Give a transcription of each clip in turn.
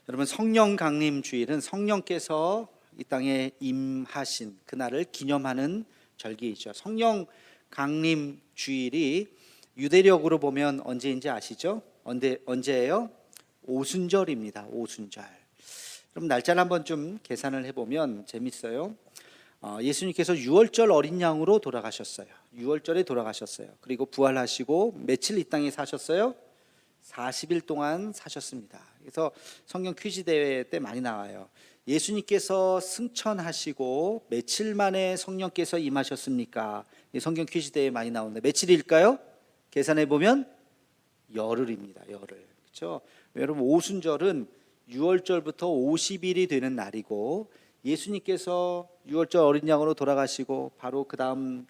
여러분, 성령 강림 주일은 성령께서 이 땅에 임하신 그날을 기념하는 절기이죠. 성령 강림 주일이 유대력으로 보면 언제인지 아시죠? 언제예요? 오순절입니다. 오순절. 그럼 날짜를 한번 좀 계산을 해보면 재밌어요. 예수님께서 유월절 어린 양으로 돌아가셨어요. 유월절에 돌아가셨어요. 그리고 부활하시고 며칠 이 땅에 사셨어요? 40일 동안 사셨습니다. 그래서 성경 퀴즈 대회 때 많이 나와요. 예수님께서 승천하시고 며칠 만에 성령께서 임하셨습니까? 성경 퀴즈 대회 많이 나오는데 며칠일까요? 계산해 보면 열흘입니다. 열흘. 그렇죠? 여러분, 오순절은 6월절부터 50일이 되는 날이고, 예수님께서 6월절 어린 양으로 돌아가시고 바로 그 다음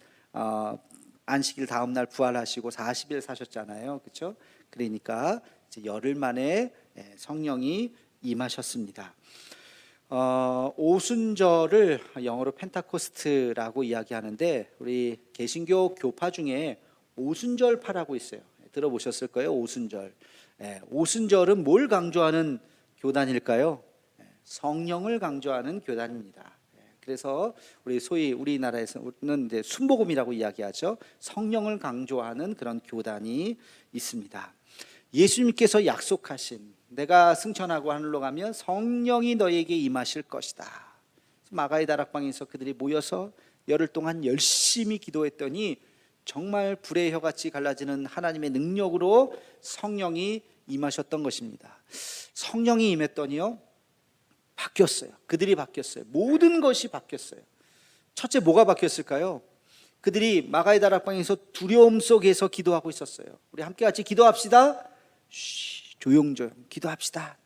안식일 다음 날 부활하시고 40일 사셨잖아요. 그렇죠? 그러니까 이제 열흘 만에 성령이 임하셨습니다. 오순절을 영어로 펜타코스트라고 이야기하는데, 우리 개신교 교파 중에 오순절파라고 있어요. 들어보셨을 거예요. 오순절. 오순절은 뭘 강조하는 교단일까요? 성령을 강조하는 교단입니다. 그래서 우리 소위 우리나라에서는 이제 순복음이라고 이야기하죠. 성령을 강조하는 그런 교단이 있습니다. 예수님께서 약속하신, 내가 승천하고 하늘로 가면 성령이 너에게 임하실 것이다. 마가의 다락방에서 그들이 모여서 열흘 동안 열심히 기도했더니 정말 불의 혀같이 갈라지는 하나님의 능력으로 성령이 임하셨던 것입니다. 성령이 임했더니요, 바뀌었어요. 그들이 바뀌었어요. 모든 것이 바뀌었어요. 첫째, 뭐가 바뀌었을까요? 그들이 마가의 다락방에서 두려움 속에서 기도하고 있었어요. 우리 함께 같이 기도합시다. 조용조용 기도합시다.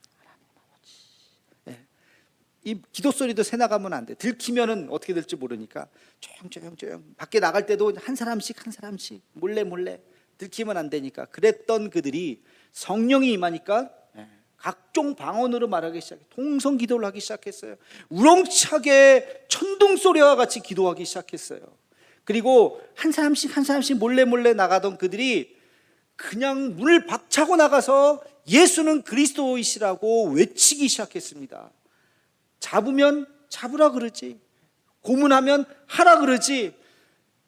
이 기도 소리도 새 나가면 안 돼. 들키면은 어떻게 될지 모르니까 조용. 밖에 나갈 때도 한 사람씩 몰래 들키면 안 되니까. 그랬던 그들이 성령이 임하니까 각종 방언으로 말하기 시작해. 통성 기도를 하기 시작했어요. 우렁차게 천둥 소리와 같이 기도하기 시작했어요. 그리고 한 사람씩 몰래 나가던 그들이 그냥 문을 박차고 나가서 예수는 그리스도이시라고 외치기 시작했습니다. 잡으면 잡으라 그러지, 고문하면 하라 그러지,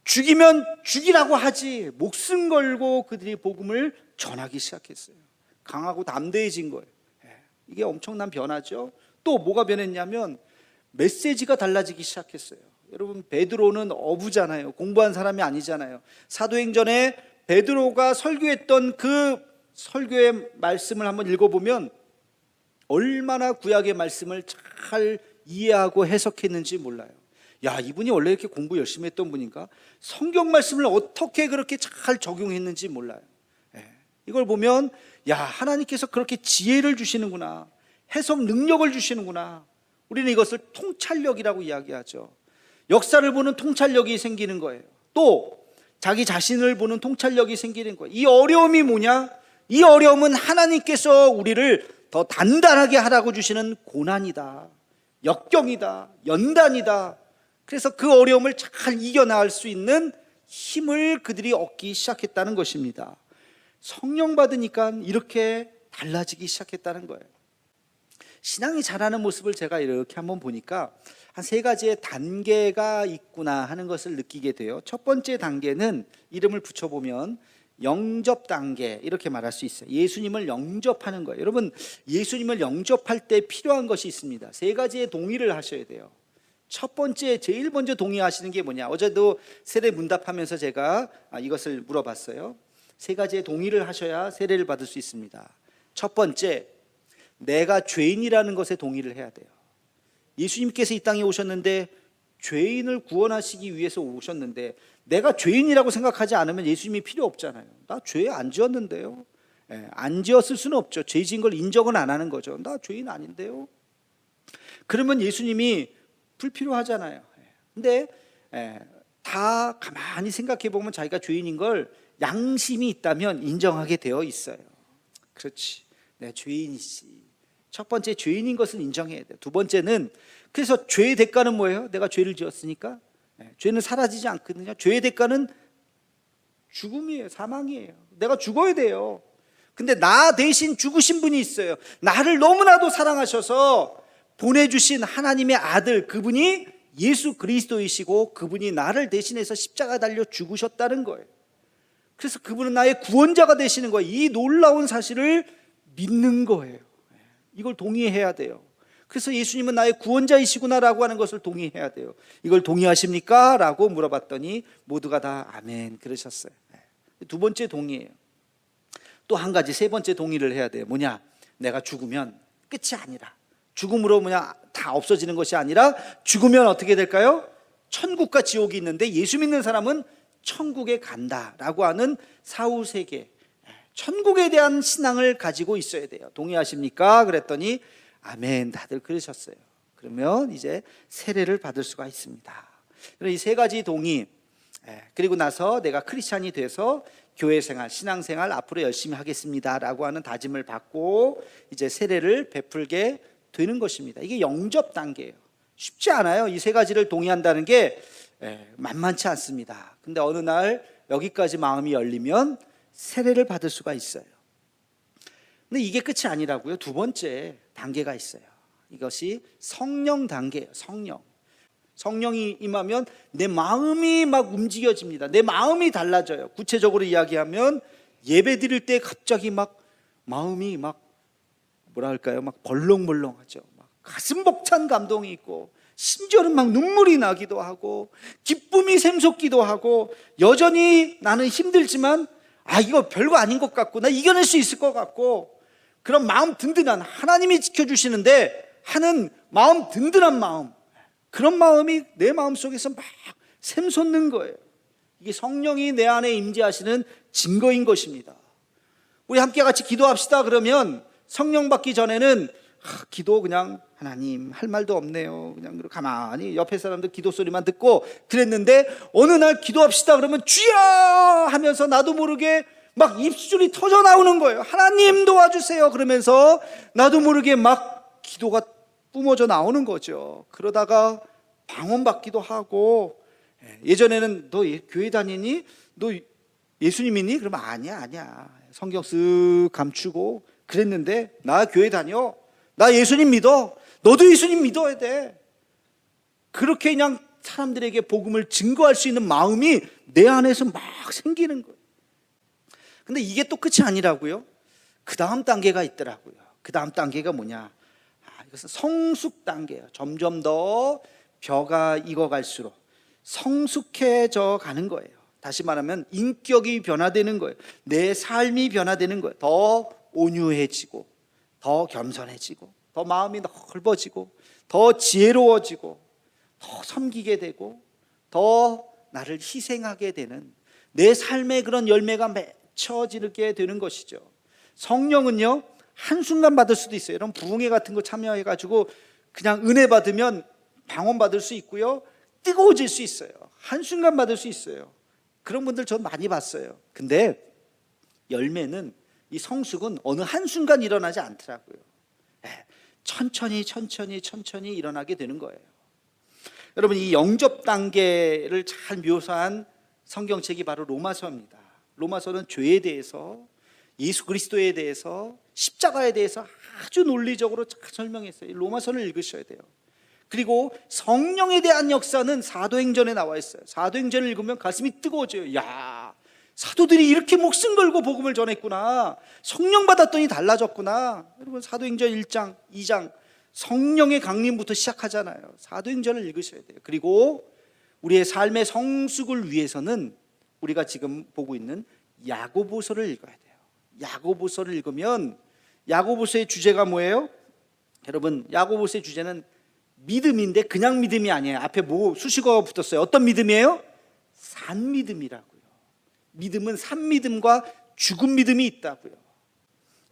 죽이면 죽이라고 하지, 목숨 걸고 그들이 복음을 전하기 시작했어요. 강하고 담대해진 거예요. 이게 엄청난 변화죠. 또 뭐가 변했냐면 메시지가 달라지기 시작했어요. 여러분, 베드로는 어부잖아요. 공부한 사람이 아니잖아요. 사도행전에 베드로가 설교했던 그 설교의 말씀을 한번 읽어보면 얼마나 구약의 말씀을 잘 이해하고 해석했는지 몰라요. 야, 이분이 원래 이렇게 공부 열심히 했던 분인가? 성경 말씀을 어떻게 그렇게 잘 적용했는지 몰라요. 이걸 보면, 야, 하나님께서 그렇게 지혜를 주시는구나, 해석 능력을 주시는구나. 우리는 이것을 통찰력이라고 이야기하죠. 역사를 보는 통찰력이 생기는 거예요. 또 자기 자신을 보는 통찰력이 생기는 거예요. 이 어려움이 뭐냐? 이 어려움은 하나님께서 우리를 더 단단하게 하라고 주시는 고난이다, 역경이다, 연단이다. 그래서 그 어려움을 잘 이겨나갈 수 있는 힘을 그들이 얻기 시작했다는 것입니다. 성령 받으니까 이렇게 달라지기 시작했다는 거예요. 신앙이 자라는 모습을 제가 이렇게 한번 보니까 한 세 가지의 단계가 있구나 하는 것을 느끼게 돼요. 첫 번째 단계는 이름을 붙여보면 영접 단계, 이렇게 말할 수 있어요. 예수님을 영접하는 거예요. 여러분, 예수님을 영접할 때 필요한 것이 있습니다. 세 가지의 동의를 하셔야 돼요. 첫 번째, 제일 먼저 동의하시는 게 뭐냐? 어제도 세례 문답하면서 제가 이것을 물어봤어요. 세 가지의 동의를 하셔야 세례를 받을 수 있습니다. 첫 번째, 내가 죄인이라는 것에 동의를 해야 돼요. 예수님께서 이 땅에 오셨는데, 죄인을 구원하시기 위해서 오셨는데, 내가 죄인이라고 생각하지 않으면 예수님이 필요 없잖아요. 나 죄 안 지었는데요. 안 지었을 수는 없죠. 죄 지은 걸 인정은 안 하는 거죠. 나 죄인 아닌데요. 그러면 예수님이 불필요하잖아요. 근데 다 가만히 생각해 보면 자기가 죄인인 걸 양심이 있다면 인정하게 되어 있어요. 그렇지, 내가 죄인이지. 첫 번째, 죄인인 것을 인정해야 돼요. 두 번째는, 그래서 죄의 대가는 뭐예요? 내가 죄를 지었으니까 죄는 사라지지 않거든요. 죄의 대가는 죽음이에요. 사망이에요. 내가 죽어야 돼요. 근데 나 대신 죽으신 분이 있어요. 나를 너무나도 사랑하셔서 보내주신 하나님의 아들, 그분이 예수 그리스도이시고 그분이 나를 대신해서 십자가 달려 죽으셨다는 거예요. 그래서 그분은 나의 구원자가 되시는 거예요. 이 놀라운 사실을 믿는 거예요. 이걸 동의해야 돼요. 그래서 예수님은 나의 구원자이시구나라고 하는 것을 동의해야 돼요. 이걸 동의하십니까? 라고 물어봤더니 모두가 다 아멘 그러셨어요. 두 번째 동의예요. 또 한 가지, 세 번째 동의를 해야 돼요. 뭐냐? 내가 죽으면 끝이 아니라, 죽음으로 뭐냐 다 없어지는 것이 아니라, 죽으면 어떻게 될까요? 천국과 지옥이 있는데 예수 믿는 사람은 천국에 간다라고 하는 사후세계, 천국에 대한 신앙을 가지고 있어야 돼요. 동의하십니까? 그랬더니 아멘 다들 그러셨어요. 그러면 이제 세례를 받을 수가 있습니다. 이 세 가지 동의, 그리고 나서 내가 크리스찬이 돼서 교회생활, 신앙생활 앞으로 열심히 하겠습니다라고 하는 다짐을 받고 이제 세례를 베풀게 되는 것입니다. 이게 영접 단계예요. 쉽지 않아요. 이 세 가지를 동의한다는 게 만만치 않습니다. 근데 어느 날 여기까지 마음이 열리면 세례를 받을 수가 있어요. 근데 이게 끝이 아니라고요. 두 번째 단계가 있어요. 이것이 성령 단계예요. 성령이 임하면 내 마음이 막 움직여집니다. 내 마음이 달라져요. 구체적으로 이야기하면 예배 드릴 때 갑자기 막 마음이 막 뭐라 할까요? 막 벌렁벌렁하죠. 막 가슴 벅찬 감동이 있고, 심지어는 막 눈물이 나기도 하고, 기쁨이 샘솟기도 하고, 여전히 나는 힘들지만 이거 별거 아닌 것 같고, 나 이겨낼 수 있을 것 같고, 그런 마음 든든한, 하나님이 지켜주시는데 하는 마음, 든든한 마음, 그런 마음이 내 마음속에서 막 샘솟는 거예요. 이게 성령이 내 안에 임재하시는 증거인 것입니다. 우리 함께 같이 기도합시다 그러면 성령 받기 전에는 기도 그냥 하나님 할 말도 없네요, 그냥 가만히 옆에 사람들 기도 소리만 듣고 그랬는데, 어느 날 기도합시다 그러면 주여 하면서 나도 모르게 막 입술이 터져 나오는 거예요. 하나님 도와주세요 그러면서 나도 모르게 막 기도가 뿜어져 나오는 거죠. 그러다가 방언받기도 하고, 예전에는 너 교회 다니니? 너 예수님 믿니? 그러면 아니야 성경 쓱 감추고 그랬는데, 나 교회 다녀, 나 예수님 믿어, 너도 예수님 믿어야 돼. 그렇게 그냥 사람들에게 복음을 증거할 수 있는 마음이 내 안에서 막 생기는 거예요. 근데 이게 또 끝이 아니라고요. 그 다음 단계가 있더라고요. 그 다음 단계가 뭐냐? 이것은 성숙 단계예요. 점점 더 벼가 익어갈수록 성숙해져 가는 거예요. 다시 말하면 인격이 변화되는 거예요. 내 삶이 변화되는 거예요. 더 온유해지고, 더 겸손해지고, 더 마음이 넓어지고, 더 지혜로워지고, 더 섬기게 되고, 더 나를 희생하게 되는 내 삶의 그런 열매가 맺혀지게 되는 것이죠. 성령은요, 한순간 받을 수도 있어요. 여러분 부흥회 같은 거 참여해가지고 그냥 은혜 받으면 방언 받을 수 있고요, 뜨거워질 수 있어요. 한순간 받을 수 있어요. 그런 분들 전 많이 봤어요. 근데 열매는, 이 성숙은 어느 한순간 일어나지 않더라고요. 천천히 일어나게 되는 거예요. 여러분, 이 영접 단계를 잘 묘사한 성경책이 바로 로마서입니다. 로마서는 죄에 대해서, 예수 그리스도에 대해서, 십자가에 대해서 아주 논리적으로 잘 설명했어요. 로마서를 읽으셔야 돼요. 그리고 성령에 대한 역사는 사도행전에 나와 있어요. 사도행전을 읽으면 가슴이 뜨거워져요. 야, 사도들이 이렇게 목숨 걸고 복음을 전했구나, 성령 받았더니 달라졌구나. 여러분 사도행전 1장 2장 성령의 강림부터 시작하잖아요. 사도행전을 읽으셔야 돼요. 그리고 우리의 삶의 성숙을 위해서는 우리가 지금 보고 있는 야고보서를 읽어야 돼요. 야고보서를 읽으면, 야고보서의 주제가 뭐예요? 여러분 야고보서의 주제는 믿음인데 그냥 믿음이 아니에요. 앞에 뭐 수식어가 붙었어요. 어떤 믿음이에요? 산 믿음이라고요. 믿음은 산 믿음과 죽은 믿음이 있다고요.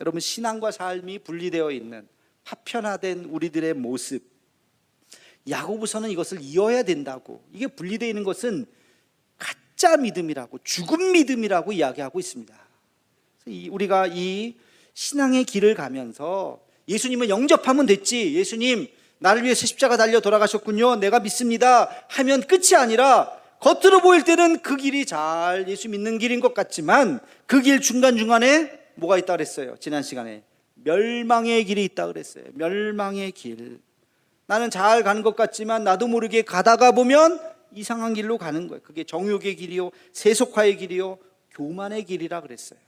여러분 신앙과 삶이 분리되어 있는 파편화된 우리들의 모습, 야고보서는 이것을 이어야 된다고, 이게 분리되어 있는 것은 가짜 믿음이라고, 죽은 믿음이라고 이야기하고 있습니다. 우리가 이 신앙의 길을 가면서 예수님을 영접하면 됐지, 예수님 나를 위해서 십자가 달려 돌아가셨군요, 내가 믿습니다 하면 끝이 아니라, 겉으로 보일 때는 그 길이 잘 예수 믿는 길인 것 같지만 그 길 중간중간에 뭐가 있다 그랬어요? 지난 시간에 멸망의 길이 있다 그랬어요. 멸망의 길. 나는 잘 가는 것 같지만 나도 모르게 가다가 보면 이상한 길로 가는 거예요. 그게 정욕의 길이요, 세속화의 길이요, 교만의 길이라 그랬어요.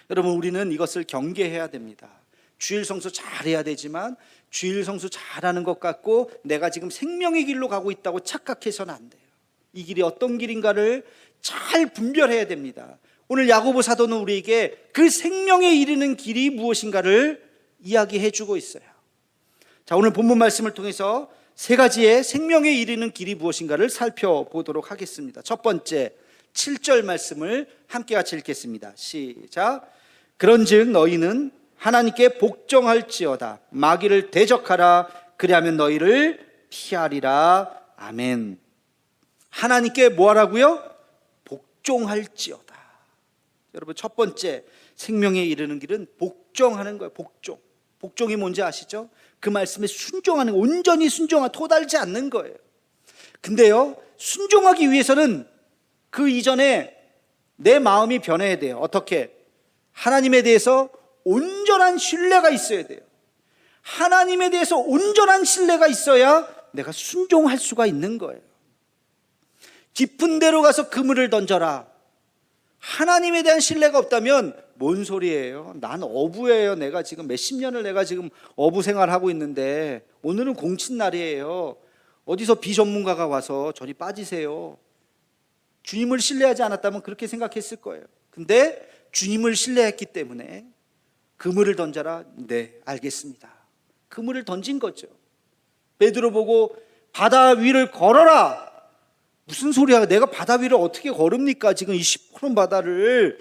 여러분, 우리는 이것을 경계해야 됩니다. 주일 성수 잘해야 되지만 주일 성수 잘하는 것 같고 내가 지금 생명의 길로 가고 있다고 착각해서는 안 돼요. 이 길이 어떤 길인가를 잘 분별해야 됩니다. 오늘 야고보 사도는 우리에게 그 생명에 이르는 길이 무엇인가를 이야기해 주고 있어요. 자, 오늘 본문 말씀을 통해서 세 가지의 생명에 이르는 길이 무엇인가를 살펴보도록 하겠습니다. 첫 번째, 7절 말씀을 함께 같이 읽겠습니다. 시작. 그런즉 너희는 하나님께 복종할지어다. 마귀를 대적하라. 그리하면 너희를 피하리라. 아멘. 하나님께 뭐 하라고요? 복종할지어다. 여러분, 첫 번째 생명에 이르는 길은 복종하는 거예요. 복종이 뭔지 아시죠? 그 말씀에 순종하는 거, 온전히 순종하고 토달지 않는 거예요. 근데요, 순종하기 위해서는 그 이전에 내 마음이 변해야 돼요. 어떻게? 하나님에 대해서 온전한 신뢰가 있어야 돼요. 하나님에 대해서 온전한 신뢰가 있어야 내가 순종할 수가 있는 거예요. 깊은 데로 가서 그물을 던져라. 하나님에 대한 신뢰가 없다면 뭔 소리예요? 난 어부예요. 내가 지금 몇십 년을 내가 지금 어부 생활하고 있는데 오늘은 공친 날이에요. 어디서 비전문가가 와서 저리 빠지세요. 주님을 신뢰하지 않았다면 그렇게 생각했을 거예요. 근데 주님을 신뢰했기 때문에 그물을 던져라. 네, 알겠습니다. 그물을 던진 거죠. 베드로 보고 바다 위를 걸어라. 무슨 소리야? 내가 바다 위를 어떻게 걸읍니까? 지금 이 시퍼런 바다를.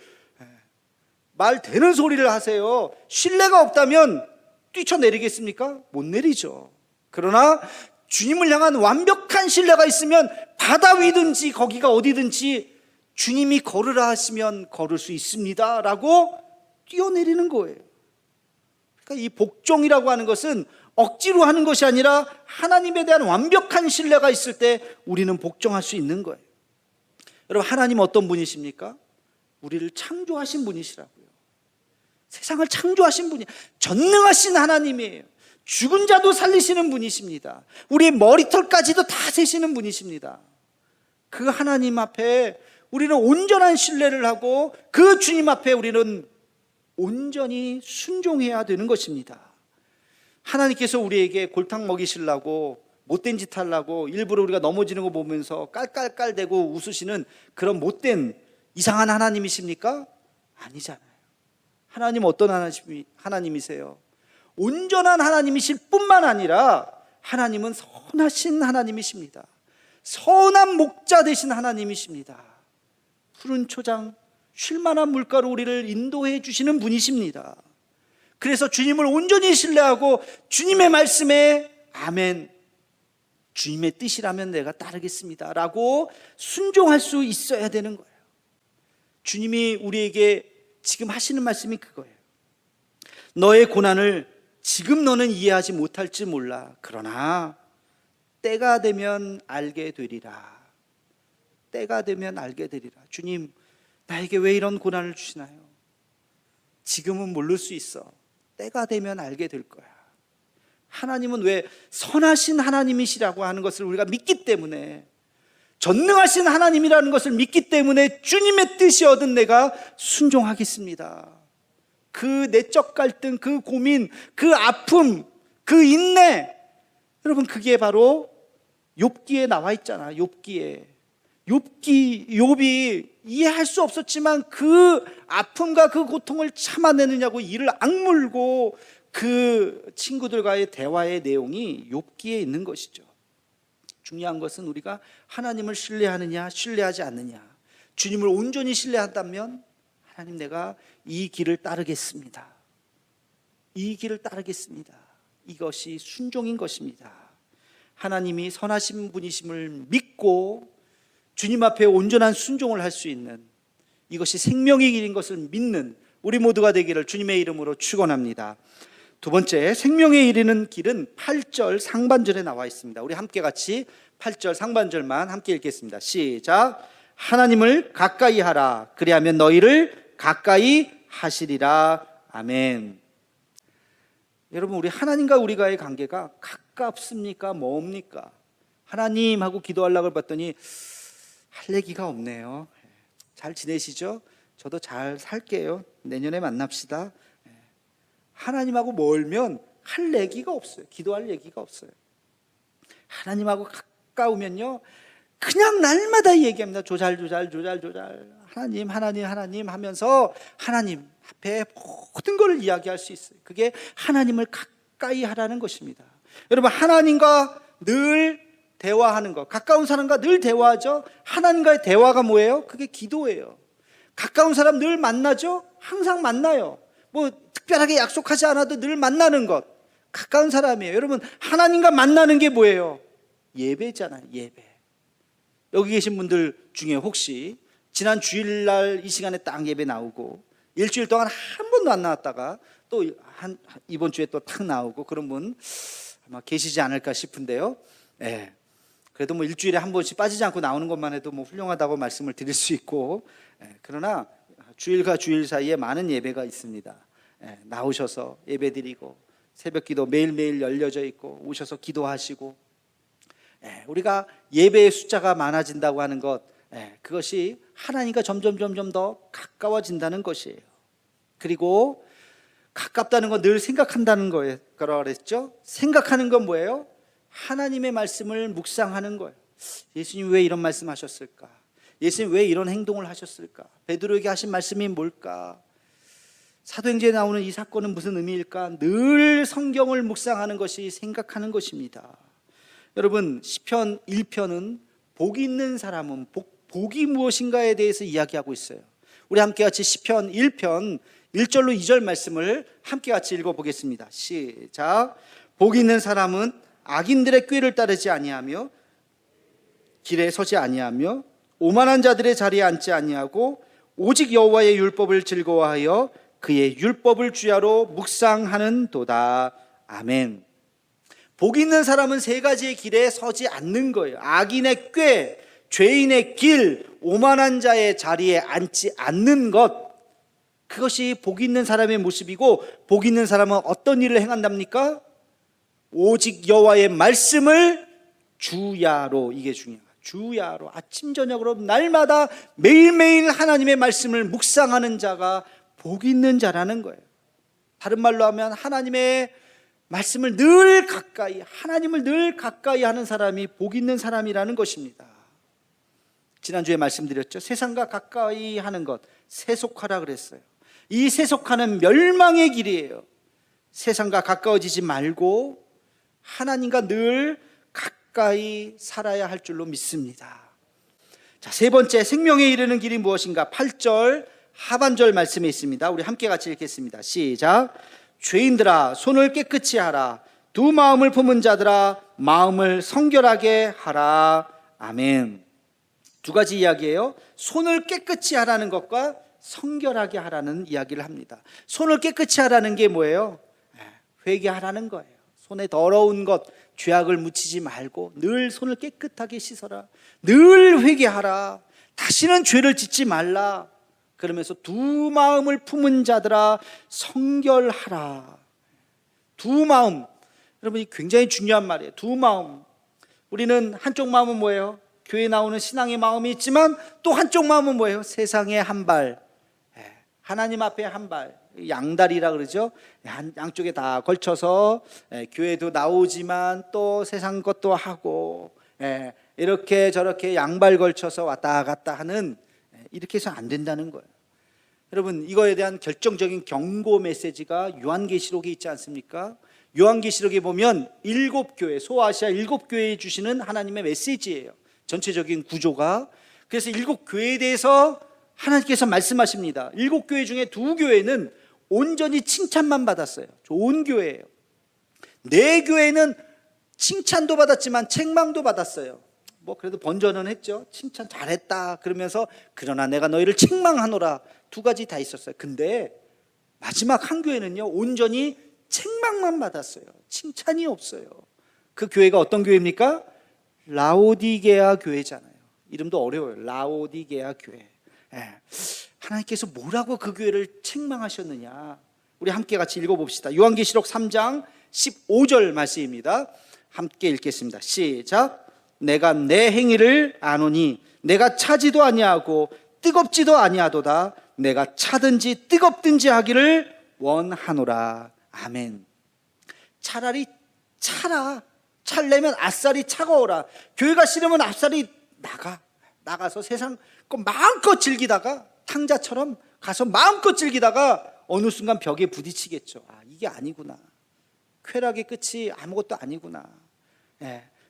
말 되는 소리를 하세요. 신뢰가 없다면 뛰쳐내리겠습니까? 못 내리죠. 그러나 주님을 향한 완벽한 신뢰가 있으면 바다 위든지 거기가 어디든지 주님이 걸으라 하시면 걸을 수 있습니다 라고 뛰어내리는 거예요. 그러니까 이 복종이라고 하는 것은 억지로 하는 것이 아니라 하나님에 대한 완벽한 신뢰가 있을 때 우리는 복종할 수 있는 거예요. 여러분, 하나님 어떤 분이십니까? 우리를 창조하신 분이시라고요. 세상을 창조하신 분이 전능하신 하나님이에요. 죽은 자도 살리시는 분이십니다. 우리의 머리털까지도 다 세시는 분이십니다. 그 하나님 앞에 우리는 온전한 신뢰를 하고 그 주님 앞에 우리는 온전히 순종해야 되는 것입니다. 하나님께서 우리에게 골탕 먹이시려고 못된 짓 하려고 일부러 우리가 넘어지는 거 보면서 깔깔깔대고 웃으시는 그런 못된 이상한 하나님이십니까? 아니잖아요. 하나님 어떤 하나님이세요? 온전한 하나님이실 뿐만 아니라 하나님은 선하신 하나님이십니다. 선한 목자 되신 하나님이십니다. 푸른 초장, 쉴만한 물가로 우리를 인도해 주시는 분이십니다. 그래서 주님을 온전히 신뢰하고 주님의 말씀에 아멘, 주님의 뜻이라면 내가 따르겠습니다 라고 순종할 수 있어야 되는 거예요. 주님이 우리에게 지금 하시는 말씀이 그거예요. 너의 고난을 지금 너는 이해하지 못할지 몰라. 그러나 때가 되면 알게 되리라. 때가 되면 알게 되리라. 주님, 나에게 왜 이런 고난을 주시나요? 지금은 모를 수 있어. 때가 되면 알게 될 거야. 하나님은 왜 선하신 하나님이시라고 하는 것을 우리가 믿기 때문에, 전능하신 하나님이라는 것을 믿기 때문에 주님의 뜻이 얻은 내가 순종하겠습니다. 그 내적 갈등, 그 고민, 그 아픔, 그 인내, 여러분 그게 바로 욥기에 나와 있잖아. 욥기 욥이 이해할 수 없었지만 그 아픔과 그 고통을 참아내느냐고 이를 악물고 그 친구들과의 대화의 내용이 욥기에 있는 것이죠. 중요한 것은 우리가 하나님을 신뢰하느냐 신뢰하지 않느냐. 주님을 온전히 신뢰한다면 하나님, 내가 이 길을 따르겠습니다. 이 길을 따르겠습니다. 이것이 순종인 것입니다. 하나님이 선하신 분이심을 믿고 주님 앞에 온전한 순종을 할 수 있는, 이것이 생명의 길인 것을 믿는 우리 모두가 되기를 주님의 이름으로 축원합니다. 두 번째, 생명에 이르는 길은 8절 상반절에 나와 있습니다. 우리 함께 같이 8절 상반절만 함께 읽겠습니다. 시작. 하나님을 가까이 하라. 그리하면 너희를 가까이 하시리라. 아멘. 여러분, 우리 하나님과 우리가의 관계가 가깝습니까? 뭡니까? 하나님하고 기도하려고 봤더니 할 얘기가 없네요. 잘 지내시죠? 저도 잘 살게요. 내년에 만납시다. 하나님하고 멀면 할 얘기가 없어요. 기도할 얘기가 없어요. 하나님하고 가까우면요, 그냥 날마다 얘기합니다. 조잘 하나님 하면서 하나님 앞에 모든 걸 이야기할 수 있어요. 그게 하나님을 가까이 하라는 것입니다. 여러분, 하나님과 늘 대화하는 것, 가까운 사람과 늘 대화하죠. 하나님과의 대화가 뭐예요? 그게 기도예요. 가까운 사람 늘 만나죠. 항상 만나요. 뭐 특별하게 약속하지 않아도 늘 만나는 것, 가까운 사람이에요. 여러분, 하나님과 만나는 게 뭐예요? 예배잖아요. 예배. 여기 계신 분들 중에 혹시 지난 주일날 이 시간에 딱 예배 나오고 일주일 동안 한 번도 안 나왔다가 또 이번 주에 또 탁 나오고 그런 분 아마 계시지 않을까 싶은데요. 네. 그래도 뭐 일주일에 한 번씩 빠지지 않고 나오는 것만 해도 뭐 훌륭하다고 말씀을 드릴 수 있고, 그러나 주일과 주일 사이에 많은 예배가 있습니다. 나오셔서 예배 드리고 새벽 기도 매일매일 열려져 있고 오셔서 기도하시고, 우리가 예배의 숫자가 많아진다고 하는 것, 그것이 하나님과 점점 더 가까워진다는 것이에요. 그리고 가깝다는 건 늘 생각한다는 거라고 그랬죠. 생각하는 건 뭐예요? 하나님의 말씀을 묵상하는 거예요. 예수님 왜 이런 말씀 하셨을까? 예수님 왜 이런 행동을 하셨을까? 베드로에게 하신 말씀이 뭘까? 사도행전에 나오는 이 사건은 무슨 의미일까? 늘 성경을 묵상하는 것이 생각하는 것입니다. 여러분, 시편 1편은 복이 있는 사람은 복이 무엇인가에 대해서 이야기하고 있어요. 우리 함께 같이 시편 1편 1절로 2절 말씀을 함께 같이 읽어보겠습니다. 시작. 복이 있는 사람은 악인들의 꾀를 따르지 아니하며 길에 서지 아니하며 오만한 자들의 자리에 앉지 아니하고 오직 여호와의 율법을 즐거워하여 그의 율법을 주야로 묵상하는 도다. 아멘. 복 있는 사람은 세 가지의 길에 서지 않는 거예요. 악인의 꾀, 죄인의 길, 오만한 자의 자리에 앉지 않는 것, 그것이 복 있는 사람의 모습이고, 복 있는 사람은 어떤 일을 행한답니까? 오직 여호와의 말씀을 주야로, 이게 중요해요. 주야로, 아침 저녁으로 날마다 매일매일 하나님의 말씀을 묵상하는 자가 복 있는 자라는 거예요. 다른 말로 하면 하나님의 말씀을 늘 가까이, 하나님을 늘 가까이 하는 사람이 복 있는 사람이라는 것입니다. 지난주에 말씀드렸죠. 세상과 가까이 하는 것, 세속하라 그랬어요. 이 세속하는 멸망의 길이에요. 세상과 가까워지지 말고 하나님과 늘 가까이 살아야 할 줄로 믿습니다. 자, 세 번째, 생명에 이르는 길이 무엇인가? 8절 하반절 말씀에 있습니다. 우리 함께 같이 읽겠습니다. 시작. 죄인들아 손을 깨끗이 하라. 두 마음을 품은 자들아 마음을 성결하게 하라. 아멘. 두 가지 이야기예요. 손을 깨끗이 하라는 것과 성결하게 하라는 이야기를 합니다. 손을 깨끗이 하라는 게 뭐예요? 회개하라는 거예요. 손에 더러운 것, 죄악을 묻히지 말고 늘 손을 깨끗하게 씻어라. 늘 회개하라. 다시는 죄를 짓지 말라. 그러면서 두 마음을 품은 자들아 성결하라. 두 마음, 여러분, 이 굉장히 중요한 말이에요. 두 마음. 우리는 한쪽 마음은 뭐예요? 교회에 나오는 신앙의 마음이 있지만 또 한쪽 마음은 뭐예요? 세상의 한 발, 하나님 앞에 한 발, 양다리라 그러죠. 양쪽에 다 걸쳐서 교회도 나오지만 또 세상 것도 하고, 이렇게 저렇게 양발 걸쳐서 왔다 갔다 하는, 이렇게 해서 안 된다는 거예요. 여러분, 이거에 대한 결정적인 경고 메시지가 요한계시록에 있지 않습니까? 요한계시록에 보면 7교회, 소아시아 7교회에 주시는 하나님의 메시지예요. 전체적인 구조가. 그래서 7교회에 대해서 하나님께서 말씀하십니다. 7교회 중에 2교회는 온전히 칭찬만 받았어요. 좋은 교회예요. 4교회는 칭찬도 받았지만 책망도 받았어요. 뭐 그래도 번전은 했죠. 칭찬 잘했다 그러면서 그러나 내가 너희를 책망하노라. 두 가지 다 있었어요. 근데 마지막 한 교회는요, 온전히 책망만 받았어요. 칭찬이 없어요. 그 교회가 어떤 교회입니까? 라오디게아 교회잖아요. 이름도 어려워요. 라오디게아 교회. 하나님께서 뭐라고 그 교회를 책망하셨느냐? 우리 함께 같이 읽어봅시다. 요한계시록 3장 15절 말씀입니다. 함께 읽겠습니다. 시작. 내가 내 행위를 아노니 내가 차지도 아니하고 뜨겁지도 아니하도다. 내가 차든지 뜨겁든지 하기를 원하노라. 아멘. 차라리 차라. 찰려면 아싸리 차가워라. 교회가 싫으면 아싸리 나가서 세상 거 마음껏 즐기다가 탕자처럼 가서 마음껏 즐기다가 어느 순간 벽에 부딪히겠죠. 아, 이게 아니구나. 쾌락의 끝이 아무것도 아니구나.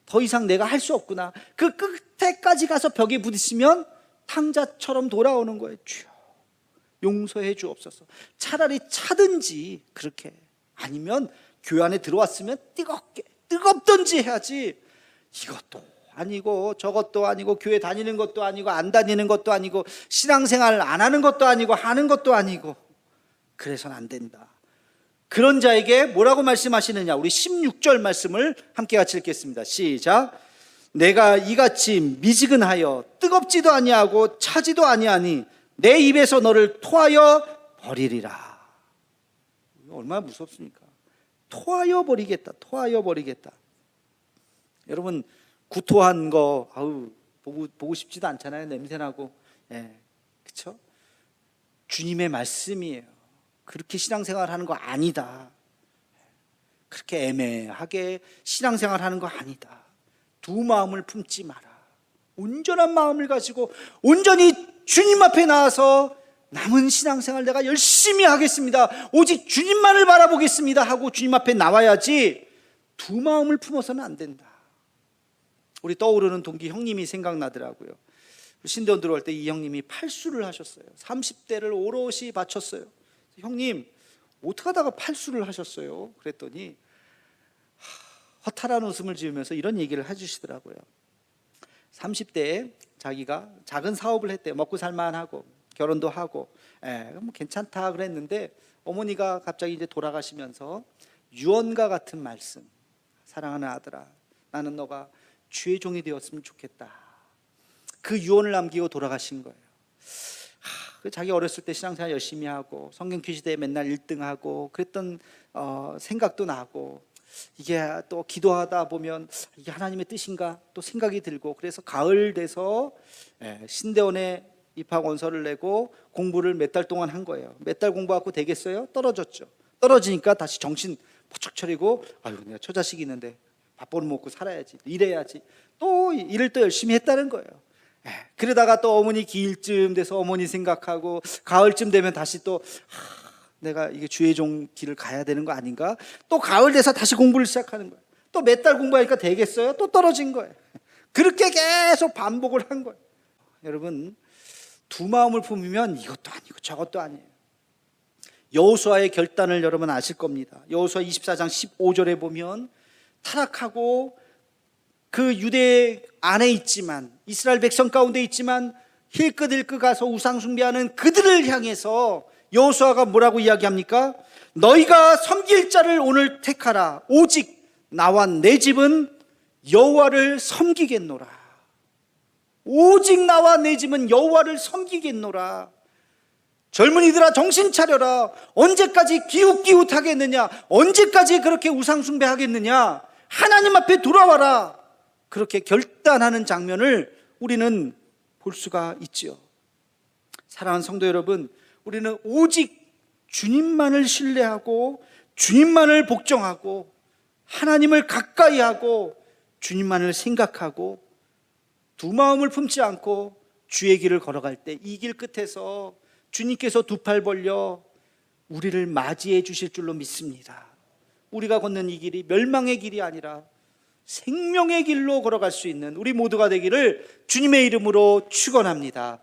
더 이상 내가 할 수 없구나. 그 끝에까지 가서 벽에 부딪히면 탕자처럼 돌아오는 거예요. 주여 용서해 주옵소서. 차라리 차든지 그렇게, 아니면 교회 안에 들어왔으면 뜨겁든지 해야지. 이것도 아니고 저것도 아니고 교회 다니는 것도 아니고 안 다니는 것도 아니고 신앙생활 안 하는 것도 아니고 하는 것도 아니고 그래서는 안 된다. 그런 자에게 뭐라고 말씀하시느냐? 우리 16절 말씀을 함께 같이 읽겠습니다. 시작. 내가 이같이 미지근하여 뜨겁지도 아니하고 차지도 아니하니 내 입에서 너를 토하여 버리리라. 얼마나 무섭습니까? 토하여 버리겠다. 토하여 버리겠다. 여러분 구토한 거 보고 싶지도 않잖아요. 냄새나고. 그렇죠? 주님의 말씀이에요. 그렇게 신앙생활 하는 거 아니다. 그렇게 애매하게 신앙생활 하는 거 아니다. 두 마음을 품지 마라. 온전한 마음을 가지고 온전히 주님 앞에 나와서 남은 신앙생활 내가 열심히 하겠습니다. 오직 주님만을 바라보겠습니다 하고 주님 앞에 나와야지 두 마음을 품어서는 안 된다. 우리 떠오르는 동기 형님이 생각나더라고요. 신대원 들어올 때 이 형님이 팔수를 하셨어요. 30대를 오롯이 바쳤어요. 형님 어떻게 하다가 팔수를 하셨어요? 그랬더니 허탈한 웃음을 지으면서 이런 얘기를 해주시더라고요. 30대에 자기가 작은 사업을 했대요. 먹고 살만하고 결혼도 하고 뭐 괜찮다 그랬는데 어머니가 갑자기 이제 돌아가시면서 유언과 같은 말씀. 사랑하는 아들아, 나는 너가 주의 종이 되었으면 좋겠다. 그 유언을 남기고 돌아가신 거예요. 자기 어렸을 때 신앙생활 열심히 하고 성경 퀴즈대회 맨날 1등하고 그랬던 생각도 나고, 이게 또 기도하다 보면 이게 하나님의 뜻인가 또 생각이 들고, 그래서 가을 돼서 신대원에 입학 원서를 내고 공부를 몇 달 동안 한 거예요. 몇 달 공부하고 되겠어요? 떨어졌죠. 떨어지니까 다시 정신 포착 차리고, 아유 내가 처자식이 있는데 밥벌어 먹고 살아야지, 일해야지, 또 일을 또 열심히 했다는 거예요. 그러다가 또 어머니 기일쯤 돼서 어머니 생각하고, 가을쯤 되면 다시 또 내가 이게 주의 종 길을 가야 되는 거 아닌가, 또 가을 돼서 다시 공부를 시작하는 거예요. 또 몇 달 공부하니까 되겠어요? 또 떨어진 거예요. 그렇게 계속 반복을 한 거예요. 여러분, 두 마음을 품으면 이것도 아니고 저것도 아니에요. 여호수아의 결단을 여러분 아실 겁니다. 여호수아 24장 15절에 보면 타락하고 그 유대 안에 있지만, 이스라엘 백성 가운데 있지만 힐끗힐끗 가서 우상 숭배하는 그들을 향해서 여호수아가 뭐라고 이야기합니까? 너희가 섬길 자를 오늘 택하라. 오직 나와 내 집은 여호와를 섬기겠노라. 오직 나와 내 집은 여호와를 섬기겠노라. 젊은이들아 정신 차려라. 언제까지 기웃기웃하겠느냐? 언제까지 그렇게 우상 숭배하겠느냐? 하나님 앞에 돌아와라. 그렇게 결단하는 장면을 우리는 볼 수가 있죠. 사랑하는 성도 여러분, 우리는 오직 주님만을 신뢰하고 주님만을 복종하고 하나님을 가까이 하고 주님만을 생각하고 두 마음을 품지 않고 주의 길을 걸어갈 때 이 길 끝에서 주님께서 두 팔 벌려 우리를 맞이해 주실 줄로 믿습니다. 우리가 걷는 이 길이 멸망의 길이 아니라 생명의 길로 걸어갈 수 있는 우리 모두가 되기를 주님의 이름으로 축원합니다.